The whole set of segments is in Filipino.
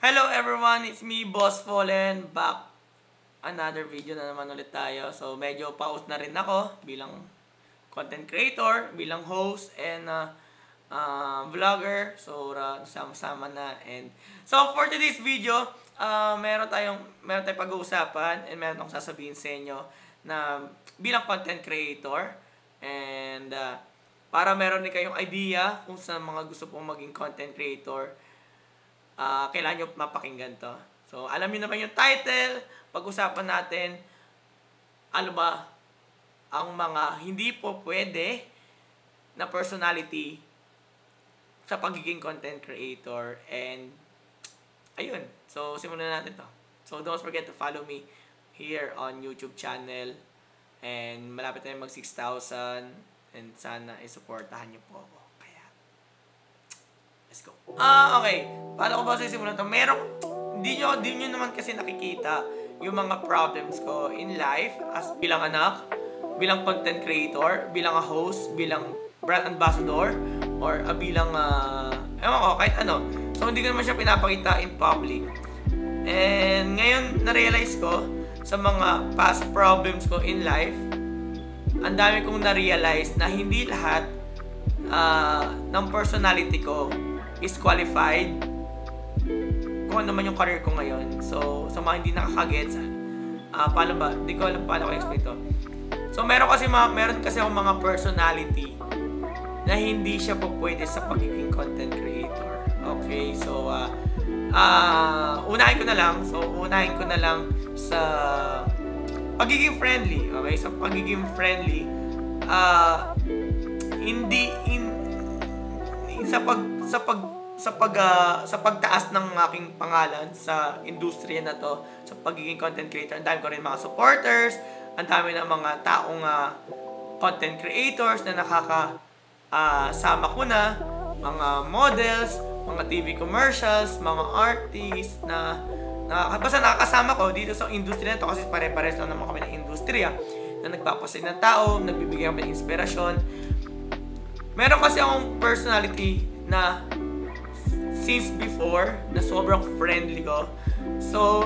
Hello everyone, it's me, Boss Fallen, back another video na naman ulit tayo. So medyo pause na rin ako bilang content creator, bilang host, and vlogger. So sama-sama na. And so for today's video, meron tayong pag-uusapan and meron akong sasabihin sa inyo na bilang content creator. And para meron din kayong idea kung sa mga gusto pong maging content creator, kailangan nyo mapakinggan to. So, alam niyo naman yung title. Pag-usapan natin, ano ba ang mga hindi po pwede na personality sa pagiging content creator. And, ayun. So, simulan natin to. So, don't forget to follow me here on YouTube channel. And, malapit na mag 6,000. And, sana isuportahan niyo po ako. Let's go. Okay. Paano ko ba sisimulan ito? Di nyo naman kasi nakikita yung mga problems ko in life as bilang anak, bilang content creator, bilang a host, bilang brand ambassador, or bilang, ewan ko, kahit ano. So, hindi ko naman siya pinapakita in public. And ngayon, na-realize ko sa mga past problems ko in life, ang dami kong na-realize na hindi lahat ng personality ko is qualified kung ano man yung career ko ngayon. So, sa mga hindi nakakagets, paano ba? Hindi ko alam paano ko explain to. So, meron kasi akong mga personality na hindi siya po pwede sa pagiging content creator. Okay, so, unahin ko na lang sa pagiging friendly. Okay, sa pagiging friendly, sa pagtaas ng aking pangalan sa industriya na to, sa pagiging content creator, ang dami ko rin mga supporters, ang dami ng mga taong content creators na nakakasama ko na, mga models, mga TV commercials, mga artists na basta nakakasama ko dito sa industriya na to, kasi pare-pares lang naman kami ng industriya na nagpapasaya ng tao, nagbibigay kami ng inspirasyon. Meron kasi akong personality na since before, na sobrang friendly ko. So,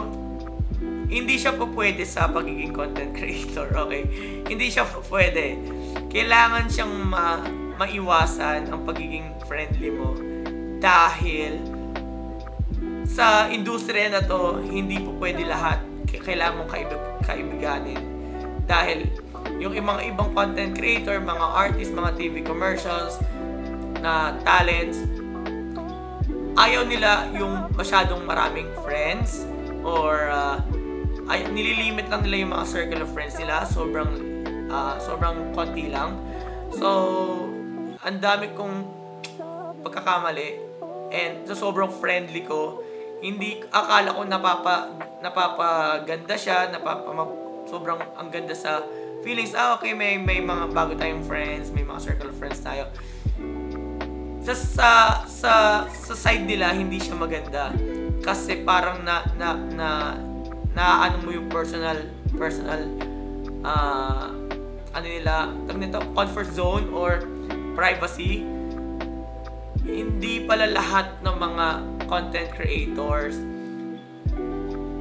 hindi siya po pwede sa pagiging content creator, okay? Hindi siya po pwede. Kailangan siyang maiwasan ang pagiging friendly mo. Dahil sa industriya na to, hindi po pwede lahat. Kailangan mong kaibiganin. Dahil yung mga ibang content creator, mga artists, mga TV commercials, na talents, ayaw nila yung masyadong maraming friends, or nililimit lang nila yung mga circle of friends nila. Sobrang konti lang. So, ang dami kong pagkakamali, and sa sobrang friendly ko, hindi akala ko napapaganda siya, sobrang ang ganda sa feelings. Okay, may mga bago tayong friends, may mga circle of friends tayo. Sa side nila, hindi siya maganda. Kasi parang ano mo yung personal ano nila, comfort zone or privacy. Hindi pala lahat ng mga content creators,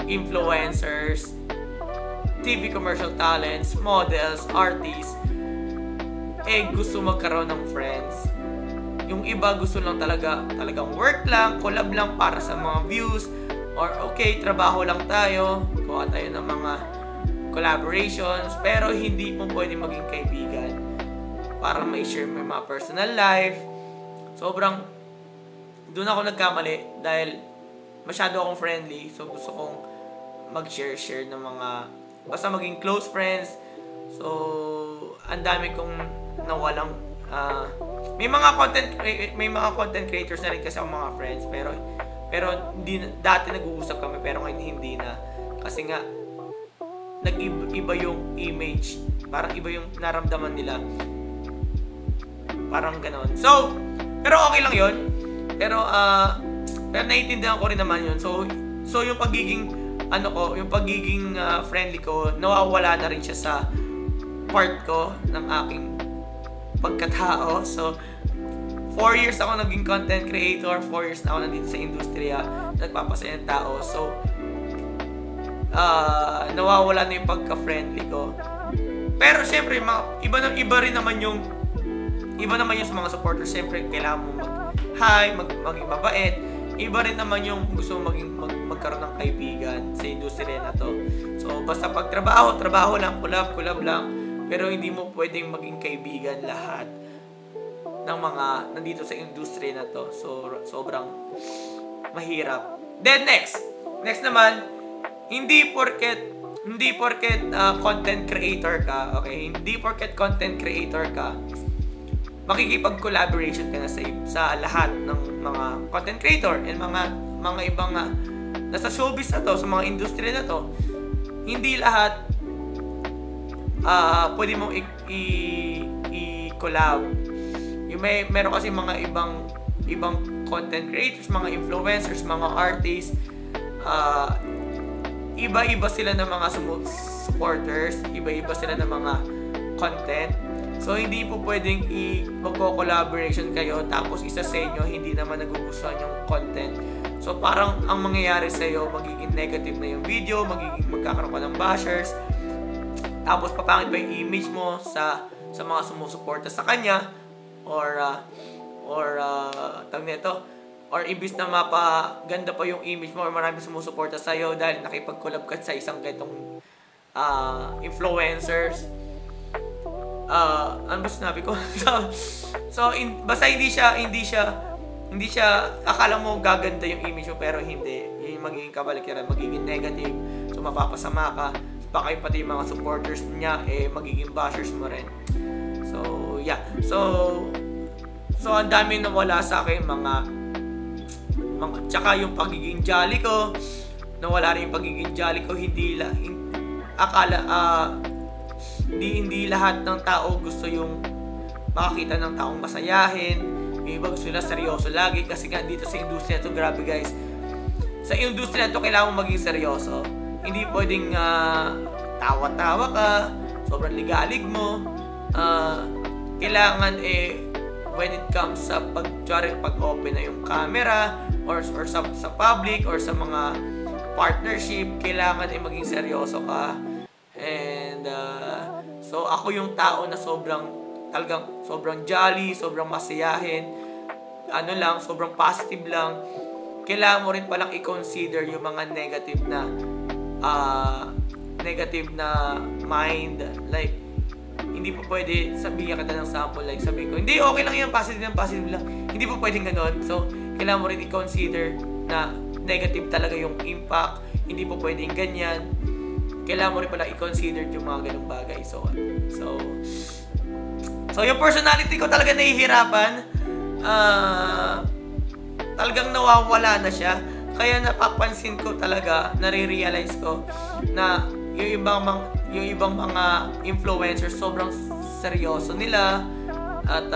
influencers, TV commercial talents, models, artists, gusto magkaroon ng friends. Yung iba gusto lang talagang work lang, collab lang para sa mga views, or okay, trabaho lang tayo, kuha tayo ng mga collaborations, pero hindi po pwede maging kaibigan. Para ma-share mo yung mga personal life. Sobrang, doon ako nagkamali dahil masyado akong friendly, so gusto kong mag-share ng mga, basta maging close friends. So, ang dami kong nawalang may mga content creators na rin kasi ako mga friends, pero dati nag-uusap kami, pero ngayon hindi na, kasi nga nag-iba yung image, parang iba yung naramdaman nila, parang ganon. So, pero okay lang yun, pero naiintindihan ko rin naman yun. So yung pagiging yung pagiging friendly ko, nawawala na rin siya sa part ko ng aking pagkatao. So, 4 years ako naging content creator, 4 years na ako nandito sa industriya, nagpapasaya ng tao. So, nawawala na yung pagka-friendly ko. Pero syempre, iba rin naman yung sa mga supporters. Syempre, kailangan mo mag-hi, maging mabait. Iba rin naman yung gusto mo magkaroon ng kaibigan sa industriya na to. So, basta pag trabaho lang, collab lang. Pero hindi mo pwedeng maging kaibigan lahat ng mga nandito sa industriya na to. So, sobrang mahirap. Then next naman, hindi porket content creator ka, okay? Hindi porket content creator ka, makikipag-collaboration ka na sa lahat ng mga content creator and mga ibang nasa showbiz na to, sa mga industriya na to. Hindi lahat pwede mong i-collab. Meron kasi mga ibang content creators, mga influencers, mga artists, iba-iba sila ng mga supporters, iba-iba sila ng mga content. So, hindi po pwedeng magko-collaboration kayo tapos isa sa inyo hindi naman nagugustuhan yung content. So, parang ang mangyayari sa'yo, magiging negative na yung video, magkakaroon ka ng bashers, tapos papangit pa yung image mo sa mga sumusuporta sa kanya, or tag nito, or imbis na mapaganda pa yung image mo or maraming sumusuporta sa'yo dahil nakipag-collab ka sa isang ganitong influencers. Ano ba sinabi ko? Basta hindi siya akala mo gaganda yung image mo pero hindi. Yung magiging kabalikiran, magiging negative. So mapapasama ka. Baka pati yung mga supporters niya magiging bashers mo rin. So yeah. So ang dami nawala sa akin mga tsaka yung pagiging jolly ko. Nawala rin yung pagiging jolly ko. Hindi lahat ng tao gusto yung makakita ng taong masayahin. Yung iba gusto nila seryoso lagi kasi nga dito sa industriya to, grabe guys. Sa industriya to kailangan mo maging seryoso. Hindi pwedeng tawa-tawa ka, sobrang ligalig mo. Kailangan when it comes sa pag-open na yung camera or sa public or sa mga partnership, kailangan maging seryoso ka. And so ako yung tao na sobrang jolly, sobrang masayahin, sobrang positive lang. Kailangan mo rin palang i-consider yung mga negative na mind. Like, hindi po pwede sabihin kita ng sample, like sabihin ko, hindi, okay lang yan, positive lang. Hindi po pwedeng ganon. So, kailangan mo rin i-consider na negative talaga yung impact. Hindi po pwedeng ganyan. Kailangan mo rin pala i-consider yung mga ganung bagay. So yung personality ko talaga nahihirapan. Talagang nawawala na siya. Kaya napapansin ko talaga, nare-realize ko na yung ibang mga influencers sobrang seryoso nila at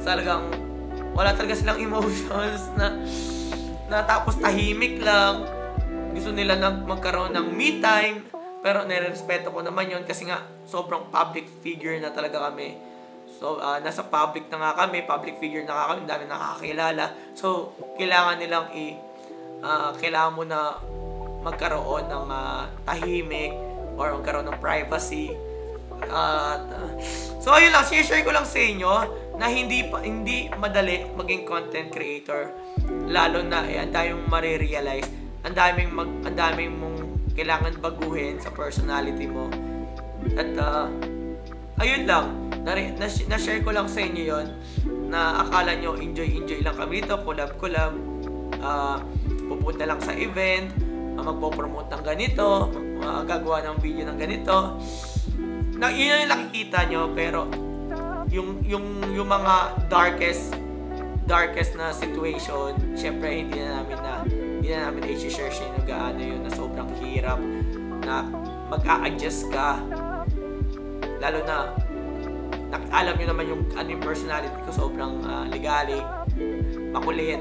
talagang wala talaga silang emotions na tapos tahimik lang. Gusto nila magkaroon ng me time, pero nire-respeto ko naman yon kasi nga sobrang public figure na talaga kami. So, nasa public na nga kami, public figure na nga kami, dami nakakakilala. So, kailangan mo na magkaroon ng tahimik or magkaroon ng privacy. So, ayun lang, share ko lang sa inyo na hindi madali maging content creator. Lalo na, ang daming marirealize. Ang daming mong kailangan baguhin sa personality mo. At ayun lang, na-share ko lang sa inyo yon na akala nyo enjoy lang kami dito, collab, pupunta lang sa event, magpo-promote ng ganito, gagawa ng video ng ganito. Yun yung nakikita nyo, pero yung mga darkest na situation, syempre hindi na namin i-share siya yung gaano yun na sobrang hirap na mag-a-adjust ka, lalo na alam nyo naman yung personality ko, sobrang ligalig, makulit,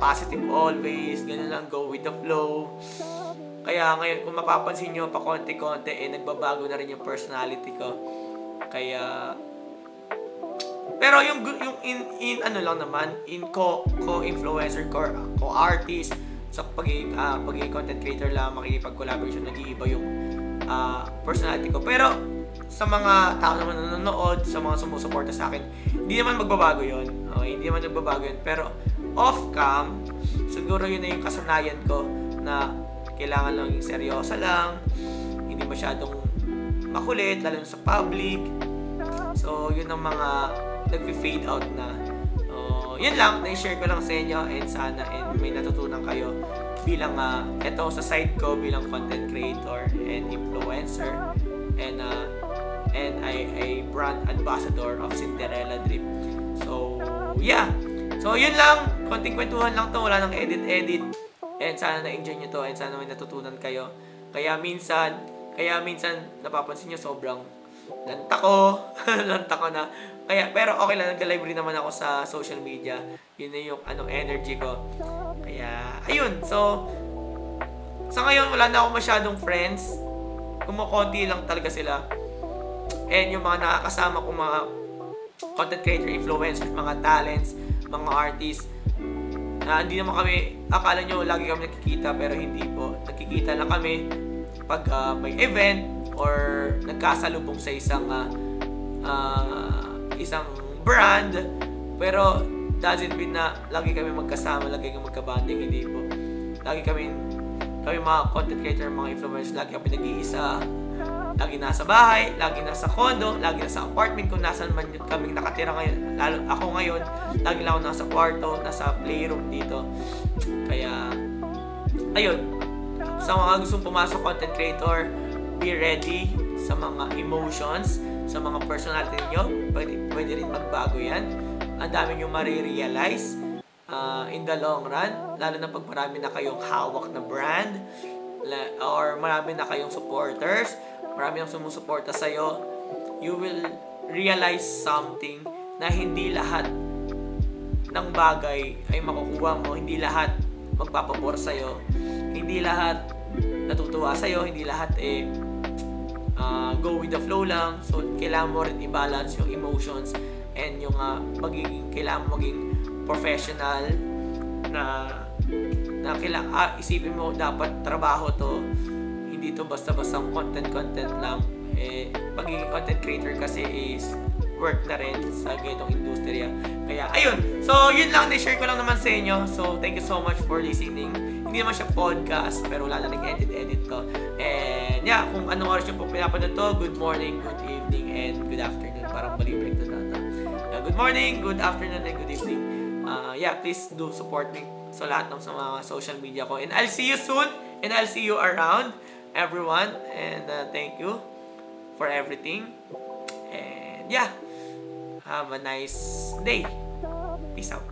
positive always, ganun lang, go with the flow. Kaya ngayon kung mapapansin nyo pa konti-konti nagbabago na rin yung personality ko. Kaya Pero yung in ano lang naman, in co-influencer, co-artist, sa pagiging content creator lang, makikipag-collaboration, nag-iiba yung personality ko. Pero sa mga tao naman nanonood, sa mga sumusuporta sa akin, hindi naman magbabago yun. Okay? Hindi naman magbabago yun. Pero off-cam, siguro yun na yung kasanayan ko na kailangan lang yung seryosa lang, hindi masyadong makulit, lalo sa public. So, yun ang mga nag-fade out na. Yun lang, na-share ko lang sa inyo and sana may natutunan kayo bilang eto sa side ko bilang content creator and influencer and a brand ambassador of Cinderella Drip. So, yeah. So, yun lang. Konting kwentuhan lang to. Wala nang edit. And sana na-enjoy nyo to and sana may natutunan kayo. Kaya minsan napapansin nyo sobrang lanta ko na. Pero okay lang, nagka-live rin naman ako sa social media. Yun na yung energy ko. Kaya, ayun. So, sa ngayon, wala na ako masyadong friends. Kumukonti lang talaga sila. And yung mga nakakasama kong mga content creator, influencers, mga talents, mga artists, hindi naman kami, akala nyo lagi kami nakikita, pero hindi po. Nakikita lang kami pag may event or nagkasalubong sa isang brand, pero doesn't mean na lagi kami magkasama, lagi kami magkabanding, hindi po. Lagi kami mga content creator, mga influencers, lagi kami nag-iisa, lagi nasa bahay, lagi nasa condo, lagi nasa apartment kung nasan man kami nakatira ngayon. Lalo ako ngayon, lagi lang ako nasa kwarto, nasa playroom dito. Kaya, ayun. Sa mga gustong pumasok content creator, be ready sa mga emotions, sa mga personality niyo. Pwede rin magbago yan. Ang dami nyo marirealize in the long run. Lalo na pag marami na kayong hawak na brand or marami na kayong supporters, marami nang sumusuporta sa'yo, you will realize something na hindi lahat ng bagay ay makukuha mo. Hindi lahat magpapabor sa'yo. Hindi lahat natutuwa sa'yo. Hindi lahat go with the flow lang. So, kailangan mo rin i-balance yung emotions and yung kailangan mo maging professional na isipin mo dapat trabaho to, hindi to basta-basta content lang. Pagiging content creator kasi is work na rin sa ganitong industriya. Kaya, ayun. So, yun lang. Na-share ko lang naman sa inyo. So, thank you so much for listening. Hindi naman siya podcast, pero wala na nag-edit to. And, yeah, kung anong oras yung pinapanood to, good morning, good evening, and good afternoon. Parang balibrek na data. Yeah, good morning, good afternoon, and good evening. Yeah, please do support me sa lahat ng sa mga social media ko. And I'll see you soon, and I'll see you around, everyone. And thank you for everything. And, yeah. Have a nice day. Peace out.